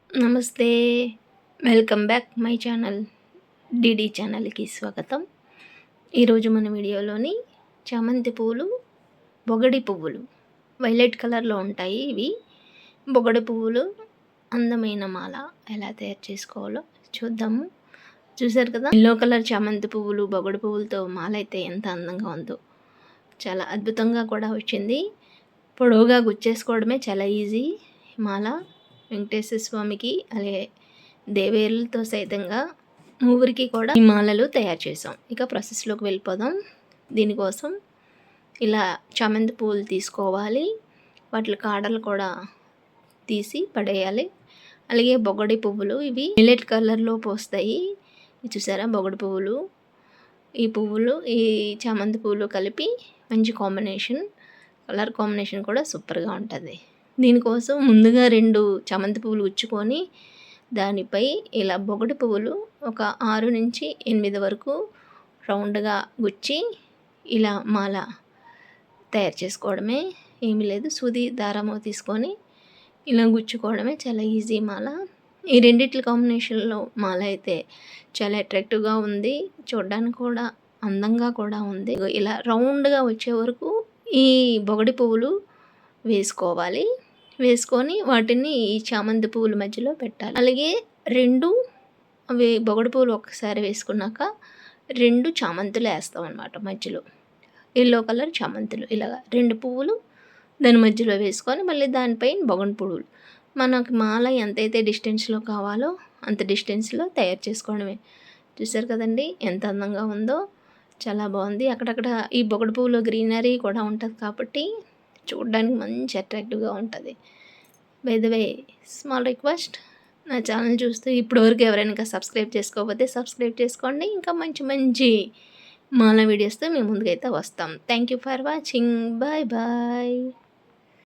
నమస్తే, welcome back my channel. DD ఛానల్కి స్వాగతం. ఈరోజు మన వీడియోలోని చామంతి పువ్వులు, బొగడి పువ్వులు వైలెట్ కలర్లో ఉంటాయి. ఇవి బొగడి పువ్వులు అందమైన మాల ఎలా తయారు చేసుకోవాలో చూద్దాము. చూసారు కదా, ఎల్లో కలర్ చామంతి పువ్వులు బొగడి పువ్వులతో మాల అయితే ఎంత అందంగా ఉందో. చాలా అద్భుతంగా కూడా వచ్చింది. పొడవుగా గుచ్చేసుకోవడమే చాలా ఈజీ. మాల వెంకటేశ్వర స్వామికి అలాగే దేవేరులతో సైతంగా మూవరికి కూడా ఈ మాలలు తయారు చేసాం. ఇక ప్రాసెస్లోకి వెళ్ళిపోదాం. దీనికోసం ఇలా చామంతి పువ్వులు తీసుకోవాలి, వాటి కాడలు కూడా తీసి పడేయాలి. అలాగే బొగడి పువ్వులు, ఇవి వైలెట్ కలర్లో పోస్తాయి. చూసారా బొగడి పువ్వులు, ఈ పువ్వులు ఈ చామంతి పువ్వులు కలిపి మంచి కాంబినేషన్, కలర్ కాంబినేషన్ కూడా సూపర్గా ఉంటుంది. దీనికోసం ముందుగా 2 చామంతి పువ్వులు గుచ్చుకొని దానిపై ఇలా బొగడి పువ్వులు ఒక 6 నుంచి 8 వరకు రౌండ్గా గుచ్చి ఇలా మాల తయారు చేసుకోవడమే. ఏమీ లేదు, సూది దారము తీసుకొని ఇలా గుచ్చుకోవడమే, చాలా ఈజీ మాల. ఈ రెండిట్ల కాంబినేషన్లో మాల అయితే చాలా అట్రాక్టివ్గా ఉంది, చూడడానికి కూడా అందంగా కూడా ఉంది. ఇలా రౌండ్గా వచ్చే వరకు ఈ బొగడి పువ్వులు వేసుకోవాలి. వేసుకొని వాటిని ఈ చామంతి పువ్వుల మధ్యలో పెట్టాలి. అలాగే 2 అవి బొగడి పువ్వులు ఒక్కసారి వేసుకున్నాక 2 చామంతులు వేస్తాం అన్నమాట మధ్యలో. ఎల్లో కలర్ చామంతులు ఇలాగా 2 పువ్వులు దాని మధ్యలో వేసుకొని మళ్ళీ దానిపైన బొగడి పువ్వులు మనకి మాల ఎంతైతే డిస్టెన్స్లో కావాలో అంత డిస్టెన్స్లో తయారు చేసుకోవడమే. చూసారు కదండి ఎంత అందంగా ఉందో, చాలా బాగుంది. అక్కడక్కడ ఈ బొగడి పువ్వులో గ్రీనరీ కూడా ఉంటుంది కాబట్టి చూడడానికి మంచి అట్రాక్టివ్గా ఉంటుంది. By the way, small request, నా ఛానల్ చూస్తూ ఇప్పటివరకు ఎవరైనా ఇంకా సబ్స్క్రైబ్ చేసుకోకపోతే సబ్స్క్రైబ్ చేసుకోండి. ఇంకా మంచి మంచి మాల వీడియోస్తో మేము ముందుకైతే వస్తాం. Thank you for watching. Bye bye.